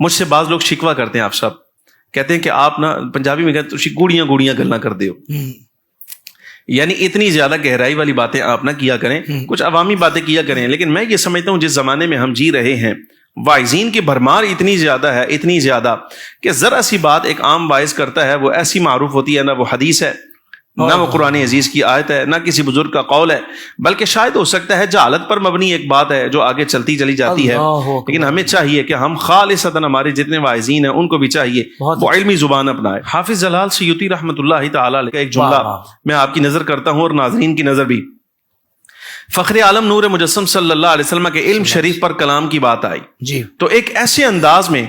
مجھ سے بعض لوگ شکوہ کرتے ہیں، آپ صاحب کہتے ہیں کہ آپ نا پنجابی میں کہتے ہیں گوڑیاں گوڑیاں گلنا کر دے ہو، یعنی اتنی زیادہ گہرائی والی باتیں آپ نہ کیا کریں، کچھ عوامی باتیں کیا کریں. لیکن میں یہ سمجھتا ہوں جس زمانے میں ہم جی رہے ہیں واعظین کی بھرمار اتنی زیادہ ہے، اتنی زیادہ کہ ذرا سی بات ایک عام واعظ کرتا ہے وہ ایسی معروف ہوتی ہے، نہ وہ حدیث ہے، نہ وہ قرآن عزیز کی آیت ہے، نہ کسی بزرگ کا قول ہے، بلکہ شاید ہو سکتا ہے جہالت پر مبنی ایک بات ہے جو آگے چلتی چلی جاتی ہے. لیکن ہمیں چاہیے کہ ہم خالصتاً ہمارے جتنے واعظین ہیں ان کو بھی چاہیے وہ علمی زبان اپنائے. حافظ جلال سیوطی رحمۃ اللہ تعالی علیہ کا ایک جملہ میں آپ کی نظر کرتا ہوں اور ناظرین کی نظر بھی. فخر عالم نور مجسم صلی اللہ علیہ وسلم کے علم شریف پر کلام کی بات آئی جی، تو ایک ایسے انداز میں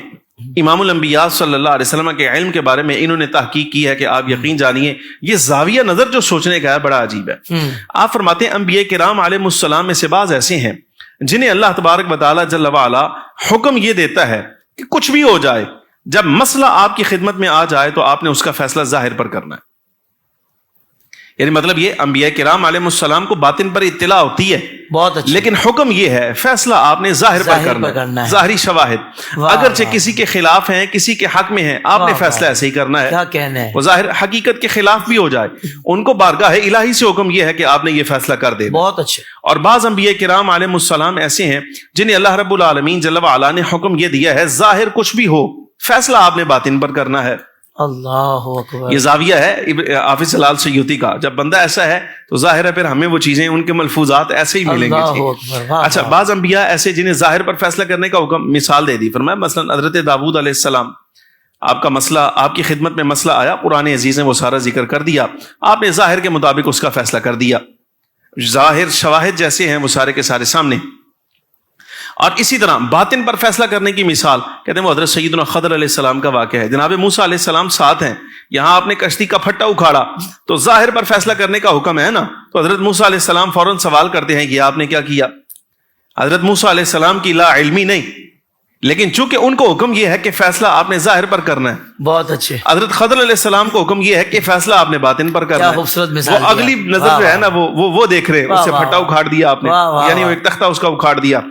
امام الانبیاء صلی اللہ علیہ وسلم کے علم کے بارے میں انہوں نے تحقیق کی ہے کہ آپ یقین جانیے یہ زاویہ نظر جو سوچنے کا ہے بڑا عجیب ہے. آپ فرماتے ہیں انبیاء کرام علیہ السلام میں سے بعض ایسے ہیں جنہیں اللہ تبارک و تعالی جل وعلا حکم یہ دیتا ہے کہ کچھ بھی ہو جائے، جب مسئلہ آپ کی خدمت میں آ جائے تو آپ نے اس کا فیصلہ ظاہر پر کرنا ہے. یعنی مطلب یہ انبیاء کرام علیہ السلام کو باطن پر اطلاع ہوتی ہے بہت اچھا، لیکن حکم یہ ہے فیصلہ آپ نے ظاہر پر کرنا ہے. ظاہری شواہد اگرچہ کسی کے خلاف ہیں، کسی کے حق میں ہیں، آپ نے فیصلہ ایسے ہی کرنا ہے. کیا کہنا ہے، وہ ظاہر حقیقت کے خلاف بھی ہو جائے، ان کو بارگاہ الہی سے حکم یہ ہے کہ آپ نے یہ فیصلہ کر دے. بہت اچھا. اور بعض انبیاء کرام علیہ السلام ایسے ہیں جنہیں اللہ رب العالمین جل وعلا نے حکم یہ دیا ہے ظاہر کچھ بھی ہو فیصلہ آپ نے باطن پر کرنا ہے. اللہ اکبر. یہ زاویہ ہے حافظ جلال سیوطی کا. جب بندہ ایسا ہے تو ظاہر ہے پھر ہمیں وہ چیزیں ان کے ملفوظات ایسے ہی ملیں گے. اچھا بعض انبیاء ایسے جنہیں ظاہر پر فیصلہ کرنے کا حکم مثال دے دی. فرمایا مثلا حضرت داؤد علیہ السلام، آپ کا مسئلہ، آپ کی خدمت میں مسئلہ آیا، قرآن عزیز نے وہ سارا ذکر کر دیا، آپ نے ظاہر کے مطابق اس کا فیصلہ کر دیا. ظاہر شواہد جیسے ہیں وہ سارے کے سارے سامنے. اور اسی طرح باطن پر فیصلہ کرنے کی مثال کہتے ہیں وہ حضرت سیدنا خضر علیہ السلام کا واقعہ ہے. جناب موسیٰ علیہ السلام ساتھ ہیں، یہاں آپ نے کشتی کا پھٹا اکھاڑا تو ظاہر پر فیصلہ کرنے کا حکم ہے نا، تو حضرت موسیٰ علیہ السلام فوراً سوال کرتے ہیں کہ آپ نے کیا کیا. حضرت موسیٰ علیہ السلام کی لا علمی نہیں، لیکن چونکہ ان کو حکم یہ ہے کہ فیصلہ آپ نے ظاہر پر کرنا ہے. بہت اچھے. حضرت خضر علیہ السلام کو حکم یہ ہے کہ فیصلہ آپ نے باطن پر کرنا ہے. وہ اگلی نظر جو ہے نا وہ دیکھ رہے، اس سے پھٹا اکھاڑ دیا آپ نے، یعنی وہ ایک تختہ اس کا اکھاڑ دیا.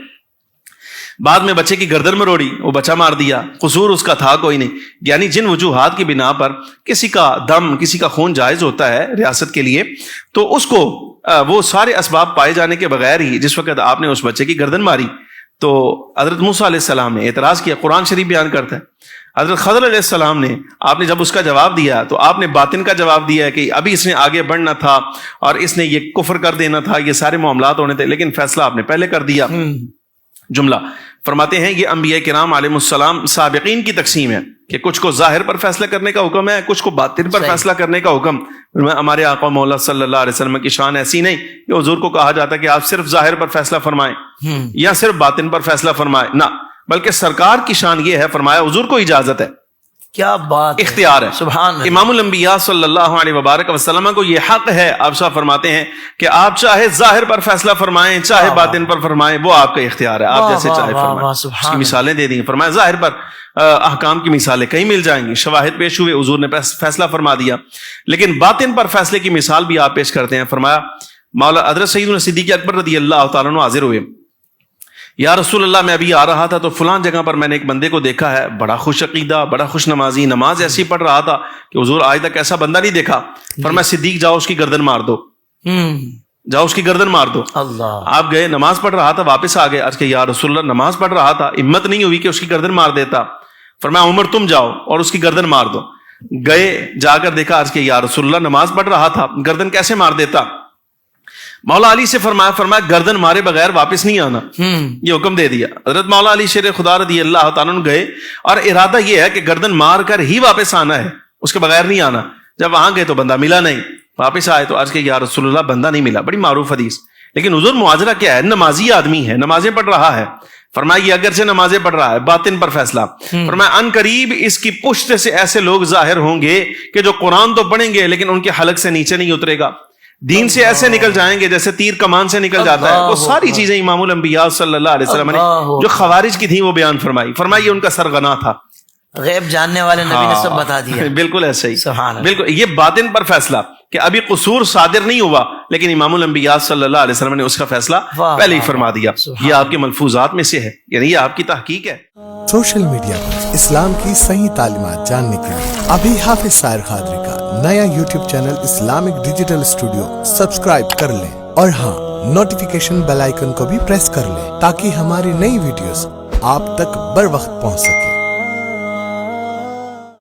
بعد میں بچے کی گردن میں روڑی، وہ بچہ مار دیا، قصور اس کا تھا کوئی نہیں. یعنی جن وجوہات کی بنا پر کسی کا دم، کسی کا خون جائز ہوتا ہے ریاست کے لیے، تو اس کو وہ سارے اسباب پائے جانے کے بغیر ہی جس وقت آپ نے اس بچے کی گردن ماری تو حضرت موسیٰ علیہ السلام نے اعتراض کیا. قرآن شریف بیان کرتا ہے حضرت خضر علیہ السلام نے، آپ نے جب اس کا جواب دیا تو آپ نے باطن کا جواب دیا ہے کہ ابھی اس نے آگے بڑھنا تھا اور اس نے یہ کفر کر دینا تھا، یہ سارے معاملات ہونے تھے، لیکن فیصلہ آپ نے پہلے کر دیا. جملہ فرماتے ہیں یہ انبیاء کرام علیہ السلام سابقین کی تقسیم ہے کہ کچھ کو ظاہر پر فیصلہ کرنے کا حکم ہے، کچھ کو باطن پر فیصلہ کرنے کا حکم. ہمارے آقا مولا صلی اللہ علیہ وسلم کی شان ایسی نہیں کہ حضور کو کہا جاتا کہ آپ صرف ظاہر پر فیصلہ فرمائیں یا صرف باطن پر فیصلہ فرمائیں، نہ، بلکہ سرکار کی شان یہ ہے، فرمایا حضور کو اجازت ہے، کیا بات، اختیار ہے. سبحان اللہ. امام الانبیاء صلی اللہ علیہ وبارک وسلم کو یہ حق ہے، آپ صاحب فرماتے ہیں کہ آپ چاہے ظاہر پر فیصلہ فرمائیں چاہے باطن پر فرمائیں، وہ آپ کا اختیار ہے، آپ جیسے چاہے فرمائیں. اس کی مثالیں دے دی. فرمایا ظاہر پر احکام کی مثالیں کہیں مل جائیں گی، شواہد پیش ہوئے، حضور نے فیصلہ فرما دیا. لیکن باطن پر فیصلے کی مثال بھی آپ پیش کرتے ہیں. فرمایا مولا حضرت سیدنا صدیق اکبر رضی اللہ تعالیٰ عنہ حاضر ہوئے، یا رسول اللہ میں ابھی آ رہا تھا تو فلان جگہ پر میں نے ایک بندے کو دیکھا ہے، بڑا خوش عقیدہ، بڑا خوش نمازی، نماز ایسی پڑھ رہا تھا کہ حضور آج تک ایسا بندہ نہیں دیکھا. فرمایا صدیق جاؤ اس کی گردن مار دو، جاؤ اس کی گردن مار دو. اللہ. آپ گئے، نماز پڑھ رہا تھا، واپس آ گئے، عرض کہ یا رسول اللہ نماز پڑھ رہا تھا، ہمت نہیں ہوئی کہ اس کی گردن مار دیتا. فرمایا عمر تم جاؤ اور اس کی گردن مار دو. گئے، جا کر دیکھا، عرض کہ یا رسول اللہ نماز پڑھ رہا تھا، گردن کیسے مار دیتا. مولا علی سے فرمایا گردن مارے بغیر واپس نہیں آنا، یہ حکم دے دیا. حضرت مولا علی شیر خدا رضی اللہ تعالیٰ عنہ گئے اور ارادہ یہ ہے کہ گردن مار کر ہی واپس آنا ہے، اس کے بغیر نہیں آنا. جب وہاں گئے تو بندہ ملا نہیں، واپس آئے تو عرض کہ یا رسول اللہ بندہ نہیں ملا. بڑی معروف حدیث. لیکن حضور معاجرہ کیا ہے؟ نمازی آدمی ہے، نمازیں پڑھ رہا ہے. فرمایا یہ اگرچہ نمازیں پڑھ رہا ہے، باطن پر فیصلہ. فرمایا ان قریب اس کی پشت سے ایسے لوگ ظاہر ہوں گے کہ جو قرآن تو پڑھیں گے لیکن ان کے حلق سے نیچے نہیں اترے گا، دین سے ایسے نکل جائیں گے جیسے تیر کمان سے نکل جاتا ہے. وہ ساری چیزیں امام الانبیاء صلی اللہ علیہ وسلم نے جو خوارج کی تھیں وہ بیان فرمائی. یہ ان کا سرغنا تھا، غیب جاننے والے نبی نے سب بتا دیا. بالکل ایسے ہی، بالکل. یہ باطن پر فیصلہ کہ ابھی قصور صادر نہیں ہوا لیکن امام الانبیاء صلی اللہ علیہ وسلم نے اس کا فیصلہ واہ پہلے ہی واہ فرما دیا. سبحان یہ آپ کے ملفوظات میں سے ہے, یعنی یہ آپ کی تحقیق ہے. سوشل میڈیا پر اسلام کی صحیح تعلیمات جاننے کے لیے ابھی حافظ سائر قادری کا نیا YouTube channel Islamic digital studio subscribe کر لیں, اور ہاں نوٹیفیکیشن بیل آئیکن کو بھی پریس کر لیں تاکہ ہماری نئی ویڈیوز آپ تک بر وقت پہنچ سکے.